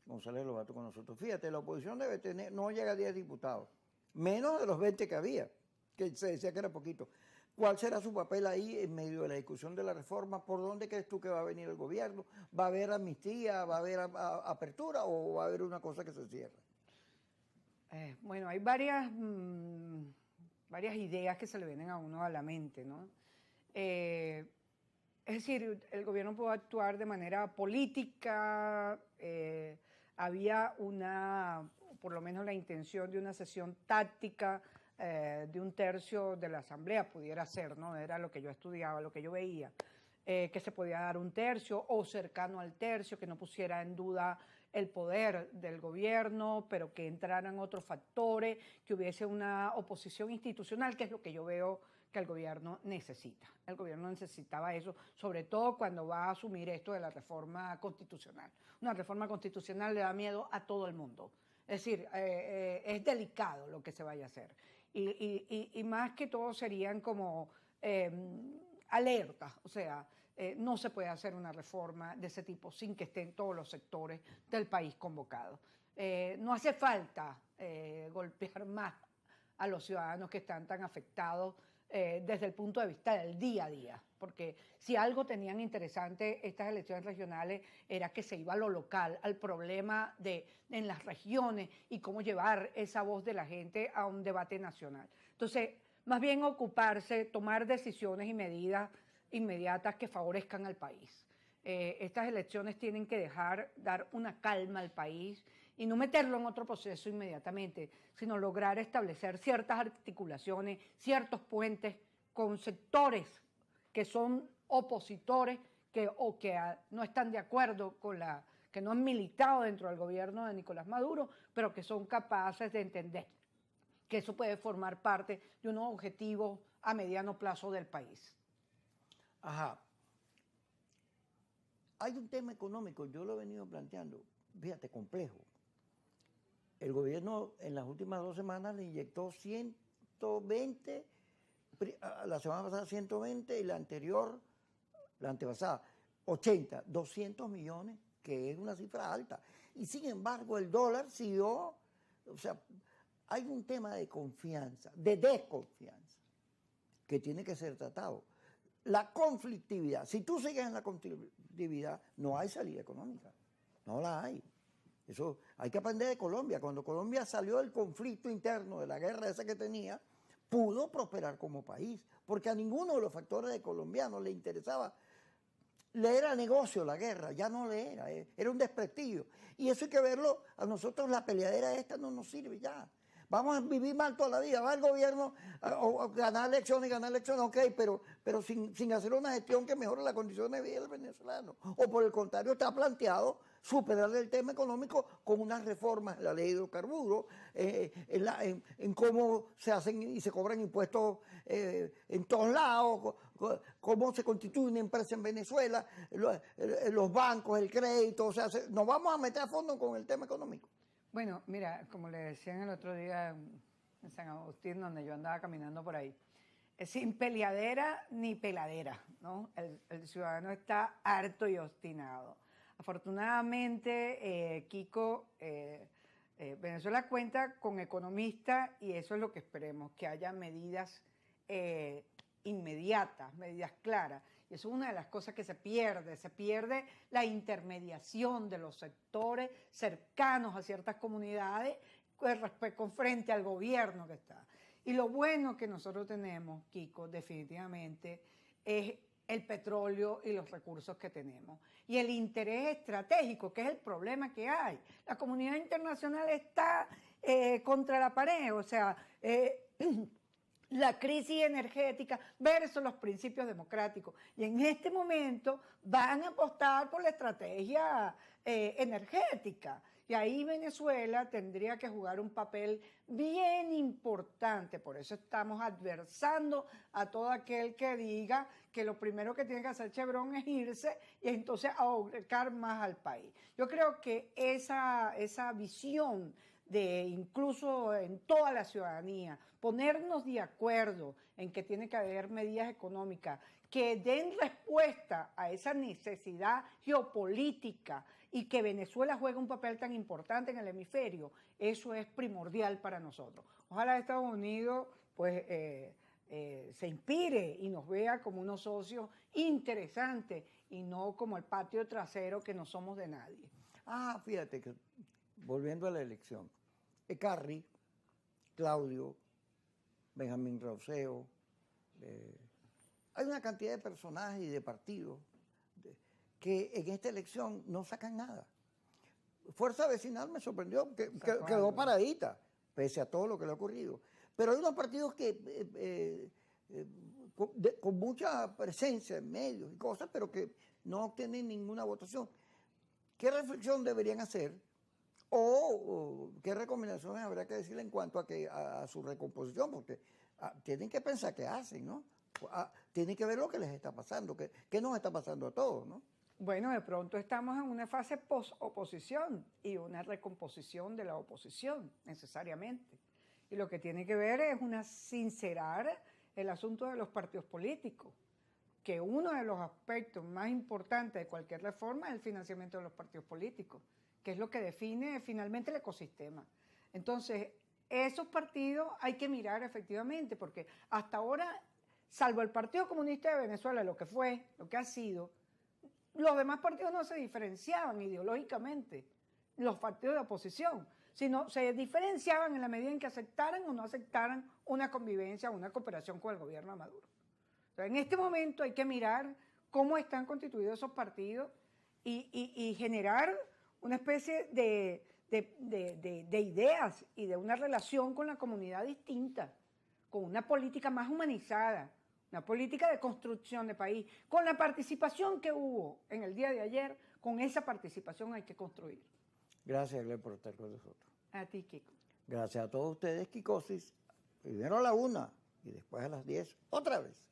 González Lobato con nosotros. Fíjate, la oposición debe tener, no llega a 10 diputados, menos de los 20 que había, que se decía que era poquito. ¿Cuál será su papel ahí en medio de la discusión de la reforma? ¿Por dónde crees tú que va a venir el gobierno? ¿Va a haber amnistía? ¿Va a haber apertura? ¿O va a haber una cosa que se cierre? Bueno, hay varias ideas que se le vienen a uno a la mente, ¿no? Es decir, el gobierno puede actuar de manera política, había por lo menos la intención de una sesión táctica de un tercio de la asamblea, pudiera ser, ¿no? Era lo que yo estudiaba, lo que yo veía, que se podía dar un tercio o cercano al tercio, que no pusiera en duda el poder del gobierno, pero que entraran otros factores, que hubiese una oposición institucional, que es lo que yo veo que el gobierno necesita. El gobierno necesitaba eso, sobre todo cuando va a asumir esto de la reforma constitucional. Una reforma constitucional le da miedo a todo el mundo. Es decir, es delicado lo que se vaya a hacer. Y más que todo serían como alertas, o sea, no se puede hacer una reforma de ese tipo sin que estén todos los sectores del país convocados. No hace falta golpear más a los ciudadanos que están tan afectados desde el punto de vista del día a día, porque si algo tenían interesante estas elecciones regionales era que se iba a lo local, al problema en las regiones y cómo llevar esa voz de la gente a un debate nacional. Entonces, más bien ocuparse, tomar decisiones y medidas inmediatas que favorezcan al país. Estas elecciones tienen que dar una calma al país y no meterlo en otro proceso inmediatamente, sino lograr establecer ciertas articulaciones, ciertos puentes con sectores que son opositores o que no están de acuerdo que no han militado dentro del gobierno de Nicolás Maduro, pero que son capaces de entender que eso puede formar parte de unos objetivos a mediano plazo del país. Ajá. Hay un tema económico, yo lo he venido planteando, fíjate, complejo. El gobierno en las últimas 2 semanas le inyectó 120, la semana pasada 120 y la anterior, la antepasada, 80, 200 millones, que es una cifra alta. Y sin embargo el dólar siguió, o sea, hay un tema de confianza, de desconfianza, que tiene que ser tratado. La conflictividad, si tú sigues en la conflictividad, no hay salida económica, no la hay. Eso hay que aprender de Colombia. Cuando Colombia salió del conflicto interno, de la guerra esa que tenía, pudo prosperar como país, porque a ninguno de los factores de colombianos le interesaba. Le era negocio la guerra, ya no le era un desprestigio. Y eso hay que verlo, a nosotros la peleadera esta no nos sirve ya. Vamos a vivir mal toda la vida, va el gobierno a ganar elecciones, ok, pero sin hacer una gestión que mejore las condiciones de vida del venezolano. O por el contrario, está planteado superar el tema económico con unas reformas en la ley de hidrocarburos, en cómo se hacen y se cobran impuestos en todos lados, cómo se constituye una empresa en Venezuela, los bancos, el crédito, o sea, nos vamos a meter a fondo con el tema económico. Bueno, mira, como le decían el otro día en San Agustín, donde yo andaba caminando por ahí, sin peleadera ni peladera, ¿no? El ciudadano está harto y obstinado. Afortunadamente, Kiko, Venezuela cuenta con economistas y eso es lo que esperemos, que haya medidas inmediatas, medidas claras. Y eso es una de las cosas que se pierde la intermediación de los sectores cercanos a ciertas comunidades con frente al gobierno que está. Y lo bueno que nosotros tenemos, Kiko, definitivamente, es el petróleo y los recursos que tenemos. Y el interés estratégico, que es el problema que hay. La comunidad internacional está contra la pared, o sea, la crisis energética versus los principios democráticos. Y en este momento van a apostar por la estrategia energética. Y ahí Venezuela tendría que jugar un papel bien importante. Por eso estamos adversando a todo aquel que diga que lo primero que tiene que hacer Chevron es irse y entonces ahorcar más al país. Yo creo que esa visión de incluso en toda la ciudadanía, ponernos de acuerdo en que tiene que haber medidas económicas que den respuesta a esa necesidad geopolítica y que Venezuela juegue un papel tan importante en el hemisferio, eso es primordial para nosotros. Ojalá Estados Unidos pues, se inspire y nos vea como unos socios interesantes y no como el patio trasero que no somos de nadie. Ah, fíjate que, volviendo a la elección, Ecarri, Claudio, Benjamín Rauseo, hay una cantidad de personajes y de partidos que en esta elección no sacan nada. Fuerza Vecinal me sorprendió, que quedó paradita, pese a todo lo que le ha ocurrido. Pero hay unos partidos que con mucha presencia en medios y cosas, pero que no obtienen ninguna votación. ¿Qué reflexión deberían hacer o qué recomendaciones habría que decirle en cuanto a su recomposición? Porque tienen que pensar qué hacen, ¿no? Tienen que ver lo que les está pasando, qué nos está pasando a todos, ¿no? Bueno, de pronto estamos en una fase post-oposición y una recomposición de la oposición, necesariamente. Y lo que tiene que ver es sincerar el asunto de los partidos políticos, que uno de los aspectos más importantes de cualquier reforma es el financiamiento de los partidos políticos, que es lo que define finalmente el ecosistema. Entonces, esos partidos hay que mirar efectivamente, porque hasta ahora, salvo el Partido Comunista de Venezuela, lo que ha sido, los demás partidos no se diferenciaban ideológicamente, los partidos de oposición, sino se diferenciaban en la medida en que aceptaran o no aceptaran una convivencia o una cooperación con el gobierno de Maduro. Entonces, en este momento hay que mirar cómo están constituidos esos partidos y generar una especie de ideas y de una relación con la comunidad distinta, con una política más humanizada, una política de construcción de país. Con la participación que hubo en el día de ayer, con esa participación hay que construir. Gracias, Glenn, por estar con nosotros. A ti, Kiko. Gracias a todos ustedes, Kikosis. Primero a la 1 y después a las 10, otra vez.